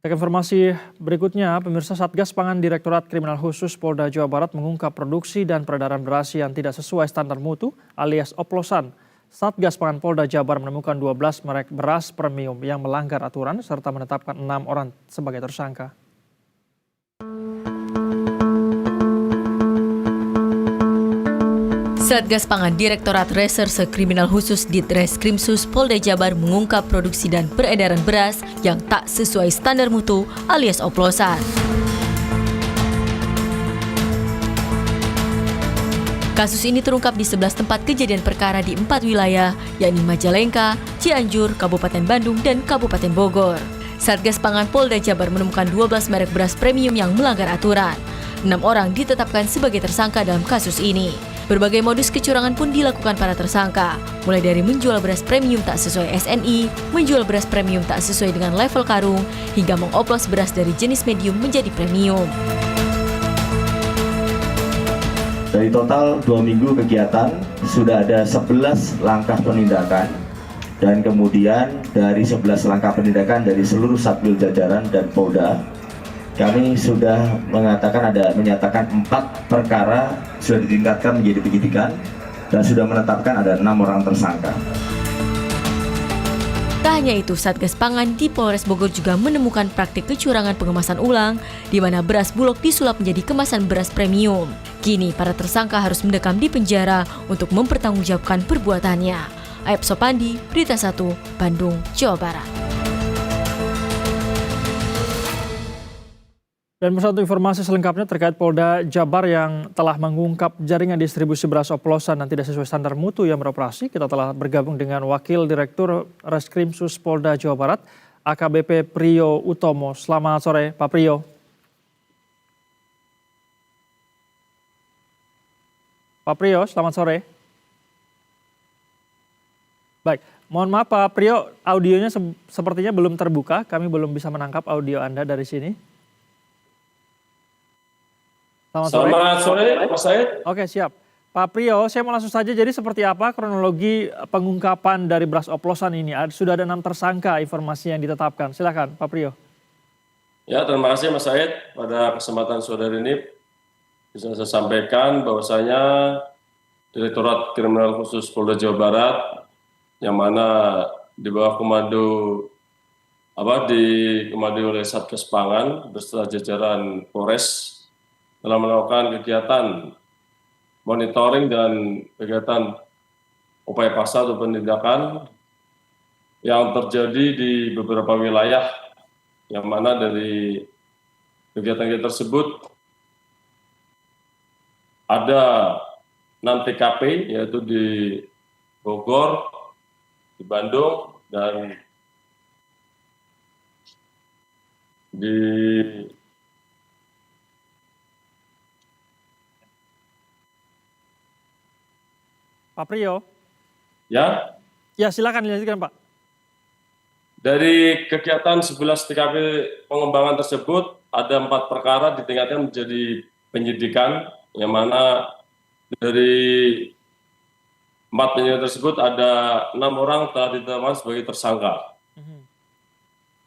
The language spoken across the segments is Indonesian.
Ke informasi berikutnya, pemirsa Satgas Pangan Direktorat Kriminal Khusus Polda Jawa Barat mengungkap produksi dan peredaran beras yang tidak sesuai standar mutu alias oplosan. Satgas Pangan Polda Jawa Barat menemukan 12 merek beras premium yang melanggar aturan serta menetapkan 6 orang sebagai tersangka. Satgas Pangan Direktorat Reserse Kriminal Khusus Ditreskrimsus Polda Jabar mengungkap produksi dan peredaran beras yang tak sesuai standar mutu alias oplosan. Kasus ini terungkap di 11 tempat kejadian perkara di 4 wilayah, yakni Majalengka, Cianjur, Kabupaten Bandung, dan Kabupaten Bogor. Satgas Pangan Polda Jabar menemukan 12 merek beras premium yang melanggar aturan. 6 orang ditetapkan sebagai tersangka dalam kasus ini. Berbagai modus kecurangan pun dilakukan para tersangka, mulai dari menjual beras premium tak sesuai SNI, menjual beras premium tak sesuai dengan level karung, hingga mengoplos beras dari jenis medium menjadi premium. Dari total 2 minggu kegiatan, sudah ada 11 langkah penindakan, dan kemudian dari 11 langkah penindakan dari seluruh Satwil jajaran dan Polda, kami sudah menyatakan 4 perkara sudah ditingkatkan menjadi penyidikan dan sudah menetapkan ada 6 orang tersangka. Tak hanya itu, Satgas Pangan di Polres Bogor juga menemukan praktik kecurangan pengemasan ulang, di mana beras bulog disulap menjadi kemasan beras premium. Kini, para tersangka harus mendekam di penjara untuk mempertanggungjawabkan perbuatannya. Aib Sopandi, Berita 1, Bandung, Jawa Barat. Dan satu informasi selengkapnya terkait Polda Jabar yang telah mengungkap jaringan distribusi beras oplosan dan tidak sesuai standar mutu yang beroperasi. Kita telah bergabung dengan Wakil Direktur Reskrimsus Polda Jawa Barat, AKBP Priyo Utomo. Selamat sore, Pak Priyo. Pak Priyo, selamat sore. Baik, mohon maaf Pak Priyo, audionya sepertinya belum terbuka. Kami belum bisa menangkap audio Anda dari sini. Selamat sore, Mas Said. Oke, siap. Pak Priyo, saya mau langsung saja. Jadi seperti apa kronologi pengungkapan dari beras oplosan ini? Sudah ada 6 tersangka informasi yang ditetapkan. Silakan, Pak Priyo. Ya, terima kasih Mas Said. Pada kesempatan sore ini bisa saya sampaikan bahwasanya Direktorat Kriminal Khusus Polda Jawa Barat yang mana di bawah komando oleh Satgas Pangan beserta jajaran Polres telah melakukan kegiatan monitoring dan kegiatan upaya paksa atau penindakan yang terjadi di beberapa wilayah, yang mana dari kegiatan tersebut ada 6 TKP, yaitu di Bogor, di Bandung, dan di Pak Priyo. Ya, Silakan dilanjutkan Pak. dari kegiatan 11 TKP pengembangan tersebut, ada 4 perkara ditingkatkan menjadi penyidikan, yang mana dari 4 penyidikan tersebut ada 6 orang telah ditetapkan sebagai tersangka.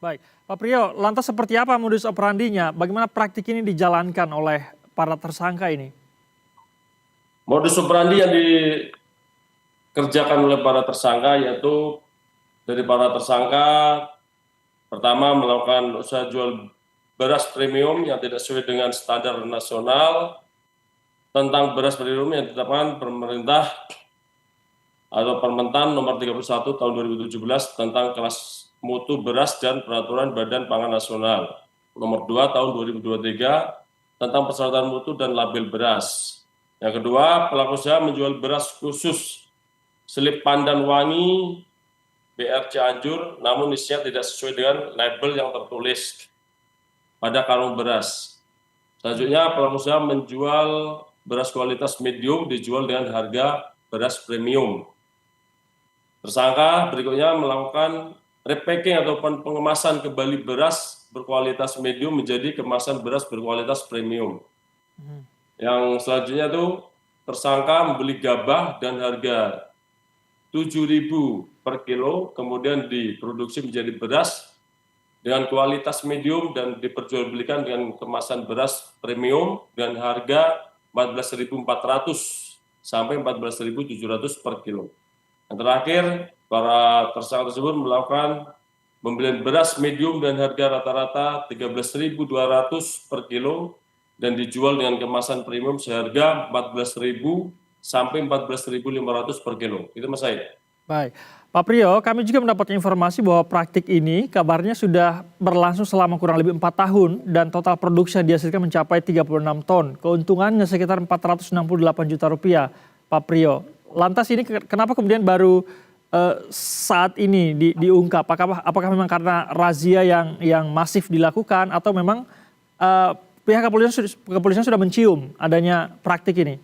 Baik, Pak Priyo, lantas seperti apa modus operandinya? Bagaimana praktik ini dijalankan oleh para tersangka ini? Modus operandi yang dikerjakan oleh para tersangka yaitu dari para tersangka pertama melakukan usaha jual beras premium yang tidak sesuai dengan standar nasional tentang beras premium yang ditetapkan pemerintah atau Permentan nomor 31 tahun 2017 tentang kelas mutu beras dan peraturan Badan Pangan Nasional nomor 2 tahun 2023 tentang persyaratan mutu dan label beras. Yang kedua, pelaku usaha menjual beras khusus selip pandan wangi BR Cianjur, namun isinya tidak sesuai dengan label yang tertulis pada karung beras. Selanjutnya, pelaku usaha menjual beras kualitas medium dijual dengan harga beras premium. Tersangka berikutnya melakukan repacking atau pengemasan kembali beras berkualitas medium menjadi kemasan beras berkualitas premium. Yang selanjutnya itu tersangka membeli gabah dan harga 7.000 per kilo, kemudian diproduksi menjadi beras dengan kualitas medium dan diperjualbelikan dengan kemasan beras premium dengan harga 14.400 sampai 14.700 per kilo. Yang terakhir, para tersangka tersebut melakukan pembelian beras medium dan harga rata-rata 13.200 per kilo dan dijual dengan kemasan premium seharga 14.000 sampai 14.500 per kilo. Itu Mas Said. Baik, Pak Priyo, kami juga mendapat informasi bahwa praktik ini kabarnya sudah berlangsung selama kurang lebih 4 tahun dan total produksi yang dihasilkan mencapai 36 ton. Keuntungannya sekitar 468 juta rupiah, Pak Priyo. Lantas ini kenapa kemudian baru saat ini diungkap? Apakah memang karena razia yang masif dilakukan atau memang pihak kepolisian sudah mencium adanya praktik ini?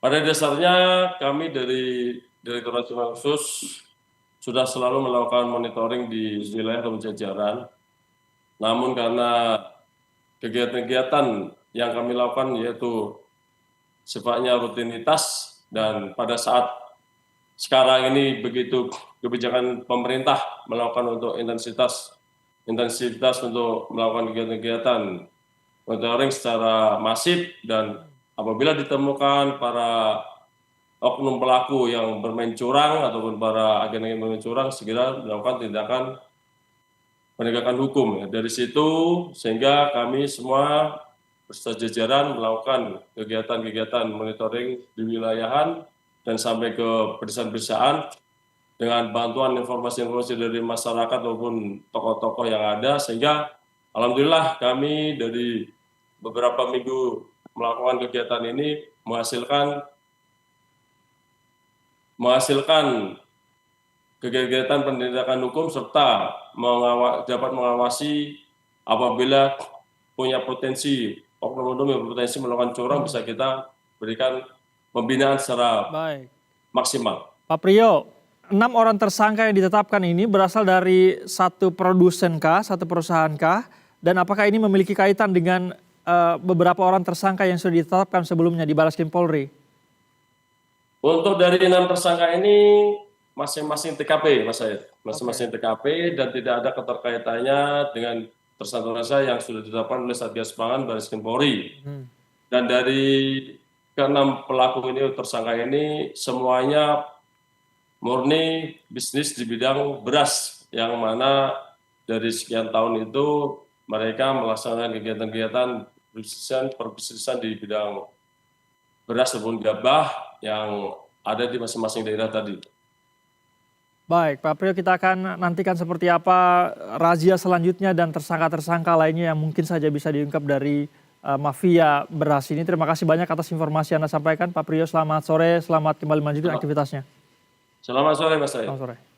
Pada dasarnya kami dari Direktorat Kriminal Khusus sudah selalu melakukan monitoring di wilayah dan jajaran. Namun karena kegiatan-kegiatan yang kami lakukan yaitu sifatnya rutinitas dan pada saat sekarang ini begitu kebijakan pemerintah melakukan untuk intensitas untuk melakukan kegiatan-kegiatan monitoring secara masif dan apabila ditemukan para oknum pelaku yang bermain curang ataupun para agen yang bermain curang segera melakukan tindakan penegakan hukum. Dari situ sehingga kami semua beserta jajaran melakukan kegiatan-kegiatan monitoring di wilayahan dan sampai ke pedesaan-pedesaan dengan bantuan informasi-informasi dari masyarakat maupun tokoh-tokoh yang ada sehingga alhamdulillah kami dari beberapa minggu melakukan kegiatan ini menghasilkan kegiatan penindakan hukum serta dapat mengawasi apabila punya potensi oknum-oknum yang berpotensi melakukan curang bisa kita berikan pembinaan secara maksimal. Pak Priyo, 6 orang tersangka yang ditetapkan ini berasal dari satu produsen kah, satu perusahaan kah, dan apakah ini memiliki kaitan dengan beberapa orang tersangka yang sudah ditetapkan sebelumnya di Barreskrim Polri? Untuk dari 6 tersangka ini masing-masing TKP, Mas Said. Masing-masing TKP dan tidak ada keterkaitannya dengan tersangka yang sudah ditetapkan oleh Satgas Pangan Barreskrim Polri. Dan dari ke-6 pelaku ini, tersangka ini semuanya murni bisnis di bidang beras, yang mana dari sekian tahun itu mereka melaksanakan kegiatan-kegiatan perbisnisan di bidang beras ataupun gabah yang ada di masing-masing daerah tadi. Baik, Pak Priyo, kita akan nantikan seperti apa razia selanjutnya dan tersangka-tersangka lainnya yang mungkin saja bisa diungkap dari mafia beras ini. Terima kasih banyak atas informasi yang Anda sampaikan, Pak Priyo. Selamat sore, selamat kembali melanjutkan aktivitasnya. Selamat sore, Mas Said. Selamat sore.